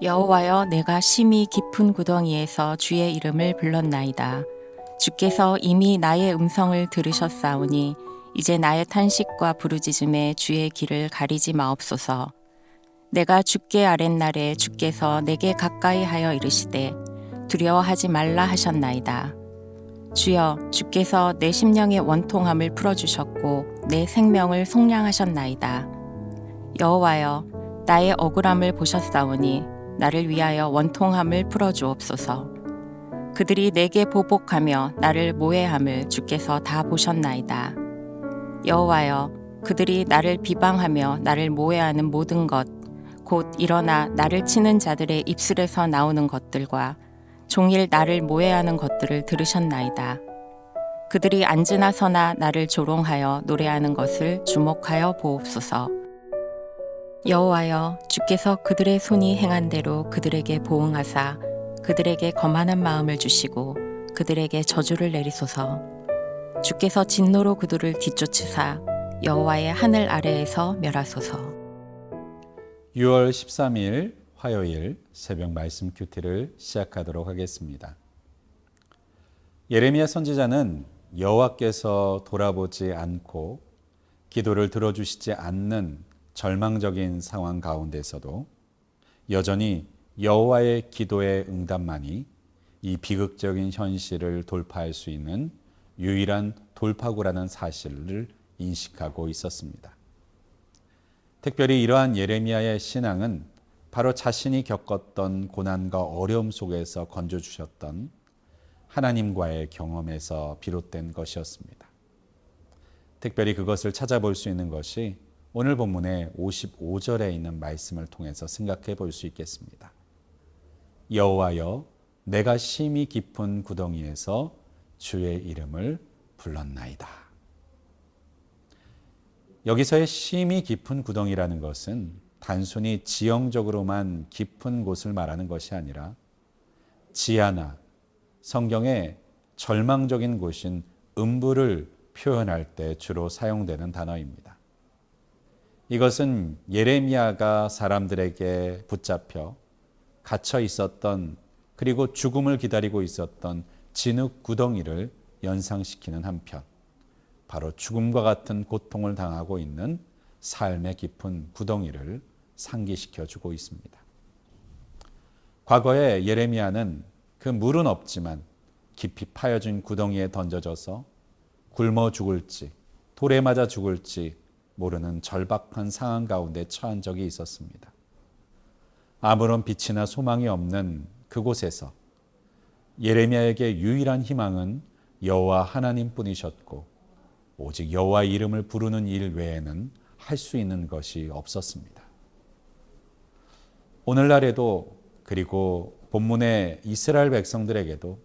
여호와여, 내가 심히 깊은 구덩이에서 주의 이름을 불렀나이다. 주께서 이미 나의 음성을 들으셨사오니 이제 나의 탄식과 부르짖음에 주의 길을 가리지 마옵소서. 내가 주께 아랫날에 주께서 내게 가까이 하여 이르시되 두려워하지 말라 하셨나이다. 주여, 주께서 내 심령의 원통함을 풀어주셨고 내 생명을 속량하셨나이다. 여호와여, 나의 억울함을 보셨사오니 나를 위하여 원통함을 풀어주옵소서. 그들이 내게 보복하며 나를 모해함을 주께서 다 보셨나이다. 여호와여, 그들이 나를 비방하며 나를 모해하는 모든 것, 곧 일어나 나를 치는 자들의 입술에서 나오는 것들과 종일 나를 모해하는 것들을 들으셨나이다. 그들이 앉으나 서나 나를 조롱하여 노래하는 것을 주목하여 보옵소서. 여호와여, 주께서 그들의 손이 행한 대로 그들에게 보응하사 그들에게 거만한 마음을 주시고 그들에게 저주를 내리소서. 주께서 진노로 그들을 뒤쫓으사 여호와의 하늘 아래에서 멸하소서. 6월 13일 화요일 새벽 말씀 큐티를 시작하도록 하겠습니다. 예레미야 선지자는 여호와께서 돌아보지 않고 기도를 들어주시지 않는 절망적인 상황 가운데서도 여전히 여호와의 기도의 응답만이 이 비극적인 현실을 돌파할 수 있는 유일한 돌파구라는 사실을 인식하고 있었습니다. 특별히 이러한 예레미야의 신앙은 바로 자신이 겪었던 고난과 어려움 속에서 건져주셨던 하나님과의 경험에서 비롯된 것이었습니다. 특별히 그것을 찾아볼 수 있는 것이 오늘 본문의 55절에 있는 말씀을 통해서 생각해 볼 수 있겠습니다. 여호와여, 내가 심히 깊은 구덩이에서 주의 이름을 불렀나이다. 여기서의 심히 깊은 구덩이라는 것은 단순히 지형적으로만 깊은 곳을 말하는 것이 아니라 지하나 성경의 절망적인 곳인 음부를 표현할 때 주로 사용되는 단어입니다. 이것은 예레미야가 사람들에게 붙잡혀 갇혀 있었던, 그리고 죽음을 기다리고 있었던 진흙 구덩이를 연상시키는 한편 바로 죽음과 같은 고통을 당하고 있는 삶의 깊은 구덩이를 상기시켜 주고 있습니다. 과거에 예레미야는 그 물은 없지만 깊이 파여진 구덩이에 던져져서 굶어 죽을지 돌에 맞아 죽을지 모르는 절박한 상황 가운데 처한 적이 있었습니다. 아무런 빛이나 소망이 없는 그곳에서 예레미야에게 유일한 희망은 여호와 하나님뿐이셨고 오직 여호와의 이름을 부르는 일 외에는 할 수 있는 것이 없었습니다. 오늘날에도, 그리고 본문의 이스라엘 백성들에게도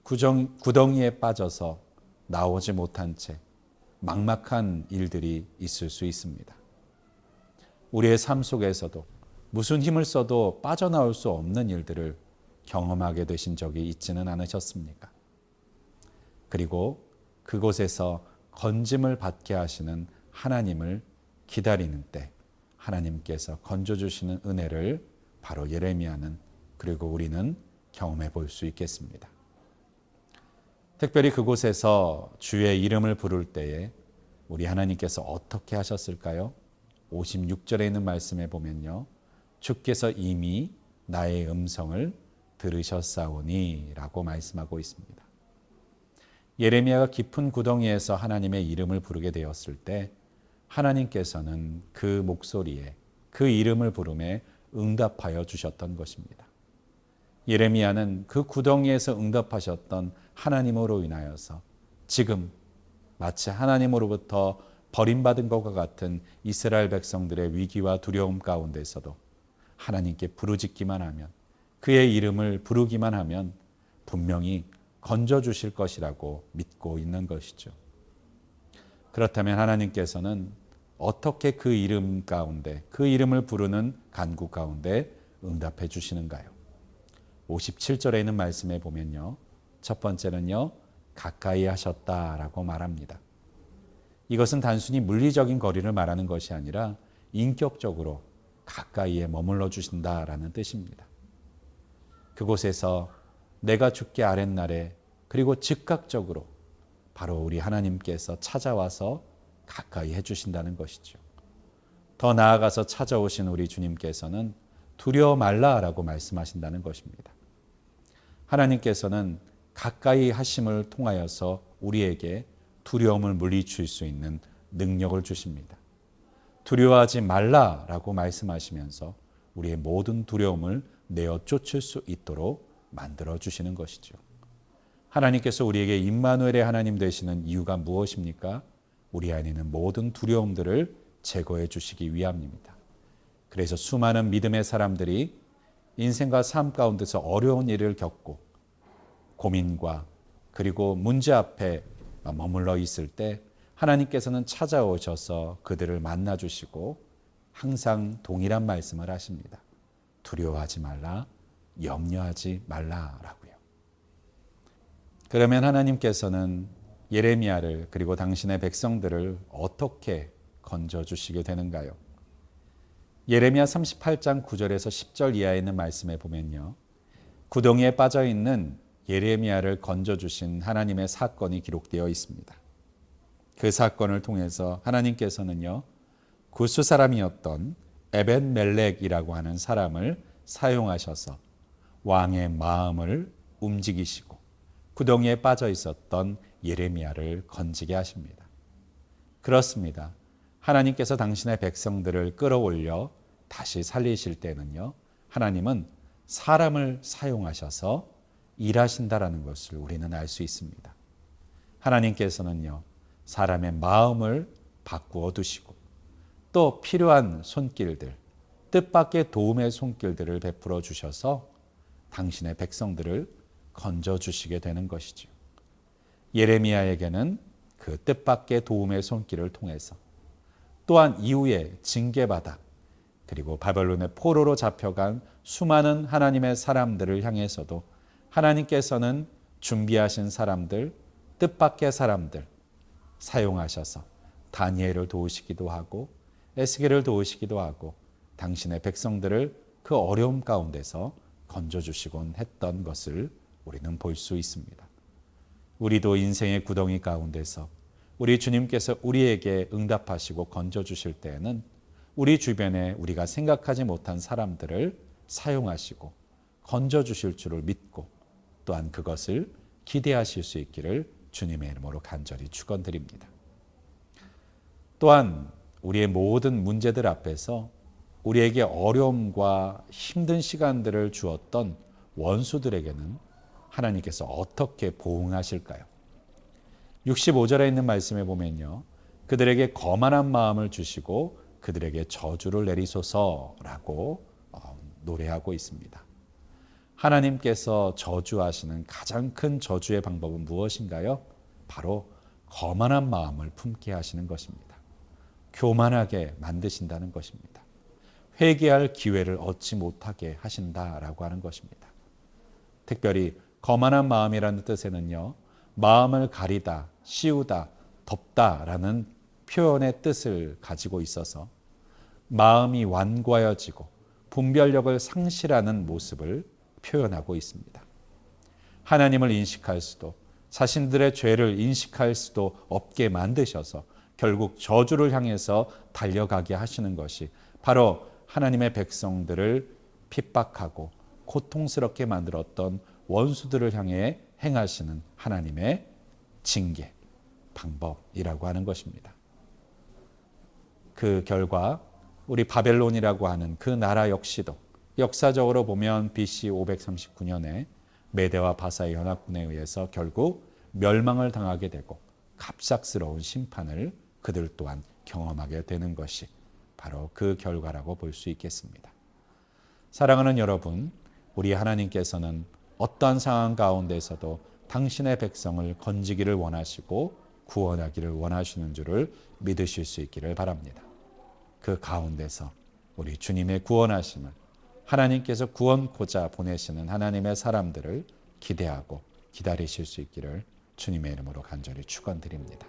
구덩이에 빠져서 나오지 못한 채 막막한 일들이 있을 수 있습니다. 우리의 삶 속에서도 무슨 힘을 써도 빠져나올 수 없는 일들을 경험하게 되신 적이 있지는 않으셨습니까? 그리고 그곳에서 건짐을 받게 하시는 하나님을 기다리는 때 하나님께서 건져주시는 은혜를 바로 예레미야는, 그리고 우리는 경험해 볼 수 있겠습니다. 특별히 그곳에서 주의 이름을 부를 때에 우리 하나님께서 어떻게 하셨을까요? 56절에 있는 말씀에 보면요, 주께서 이미 나의 음성을 들으셨사오니 라고 말씀하고 있습니다. 예레미야가 깊은 구덩이에서 하나님의 이름을 부르게 되었을 때 하나님께서는 그 목소리에, 그 이름을 부름에 응답하여 주셨던 것입니다. 예레미야는 그 구덩이에서 응답하셨던 하나님으로 인하여서 지금 마치 하나님으로부터 버림받은 것과 같은 이스라엘 백성들의 위기와 두려움 가운데서도 하나님께 부르짖기만 하면, 그의 이름을 부르기만 하면 분명히 건져주실 것이라고 믿고 있는 것이죠. 그렇다면 하나님께서는 어떻게 그 이름 가운데, 그 이름을 부르는 간구 가운데 응답해 주시는가요? 57절에 있는 말씀에 보면요, 첫 번째는요, 가까이 하셨다라고 말합니다. 이것은 단순히 물리적인 거리를 말하는 것이 아니라 인격적으로 가까이에 머물러 주신다라는 뜻입니다. 그곳에서 내가 죽게 아랫날에 그리고 즉각적으로 바로 우리 하나님께서 찾아와서 가까이 해주신다는 것이죠. 더 나아가서 찾아오신 우리 주님께서는 두려워 말라라고 말씀하신다는 것입니다. 하나님께서는 가까이 하심을 통하여서 우리에게 두려움을 물리칠 수 있는 능력을 주십니다. 두려워하지 말라라고 말씀하시면서 우리의 모든 두려움을 내어 쫓을 수 있도록 만들어 주시는 것이죠. 하나님께서 우리에게 임마누엘의 하나님 되시는 이유가 무엇입니까? 우리 안에 있는 모든 두려움들을 제거해 주시기 위함입니다. 그래서 수많은 믿음의 사람들이 인생과 삶 가운데서 어려운 일을 겪고 고민과 그리고 문제 앞에 머물러 있을 때 하나님께서는 찾아오셔서 그들을 만나 주시고 항상 동일한 말씀을 하십니다. 두려워하지 말라, 염려하지 말라라고요. 그러면 하나님께서는 예레미야를 그리고 당신의 백성들을 어떻게 건져주시게 되는가요? 예레미야 38장 9절에서 10절 이하에 있는 말씀에 보면요. 구덩이에 빠져있는 예레미야를 건져주신 하나님의 사건이 기록되어 있습니다. 그 사건을 통해서 하나님께서는요. 구스 사람이었던 에벤멜렉이라고 하는 사람을 사용하셔서 왕의 마음을 움직이시고 구덩이에 빠져 있었던 예레미야를 건지게 하십니다. 그렇습니다. 하나님께서 당신의 백성들을 끌어올려 다시 살리실 때는요. 하나님은 사람을 사용하셔서 일하신다라는 것을 우리는 알 수 있습니다. 하나님께서는요. 사람의 마음을 바꾸어 두시고 또 필요한 손길들, 뜻밖의 도움의 손길들을 베풀어 주셔서 당신의 백성들을 건져주시게 되는 것이죠. 예레미야에게는 그 뜻밖의 도움의 손길을 통해서 또한 이후에 징계받아 그리고 바벨론의 포로로 잡혀간 수많은 하나님의 사람들을 향해서도 하나님께서는 준비하신 사람들, 뜻밖의 사람들 사용하셔서 다니엘을 도우시기도 하고 에스겔을 도우시기도 하고 당신의 백성들을 그 어려움 가운데서 건져주시곤 했던 것을 우리는 볼 수 있습니다. 우리도 인생의 구덩이 가운데서 우리 주님께서 우리에게 응답하시고 건져주실 때에는 우리 주변에 우리가 생각하지 못한 사람들을 사용하시고 건져주실 줄을 믿고 또한 그것을 기대하실 수 있기를 주님의 이름으로 간절히 축원드립니다. 또한 우리의 모든 문제들 앞에서 우리에게 어려움과 힘든 시간들을 주었던 원수들에게는 하나님께서 어떻게 보응하실까요? 65절에 있는 말씀에 보면요. 그들에게 거만한 마음을 주시고 그들에게 저주를 내리소서라고 노래하고 있습니다. 하나님께서 저주하시는 가장 큰 저주의 방법은 무엇인가요? 바로 거만한 마음을 품게 하시는 것입니다. 교만하게 만드신다는 것입니다. 회개할 기회를 얻지 못하게 하신다라고 하는 것입니다. 특별히 거만한 마음이라는 뜻에는요. 마음을 가리다, 씌우다, 덮다라는 표현의 뜻을 가지고 있어서 마음이 완고하여지고 분별력을 상실하는 모습을 표현하고 있습니다. 하나님을 인식할 수도 자신들의 죄를 인식할 수도 없게 만드셔서 결국 저주를 향해서 달려가게 하시는 것이 바로 하나님의 백성들을 핍박하고 고통스럽게 만들었던 원수들을 향해 행하시는 하나님의 징계, 방법이라고 하는 것입니다. 그 결과 우리 바벨론이라고 하는 그 나라 역시도 역사적으로 보면 BC 539년에 메대와 바사의 연합군에 의해서 결국 멸망을 당하게 되고 갑작스러운 심판을 그들 또한 경험하게 되는 것이 바로 그 결과라고 볼 수 있겠습니다. 사랑하는 여러분, 우리 하나님께서는 어떠한 상황 가운데서도 당신의 백성을 건지기를 원하시고 구원하기를 원하시는 줄을 믿으실 수 있기를 바랍니다. 그 가운데서 우리 주님의 구원하심을 하나님께서 구원코자 보내시는 하나님의 사람들을 기대하고 기다리실 수 있기를 주님의 이름으로 간절히 축원드립니다.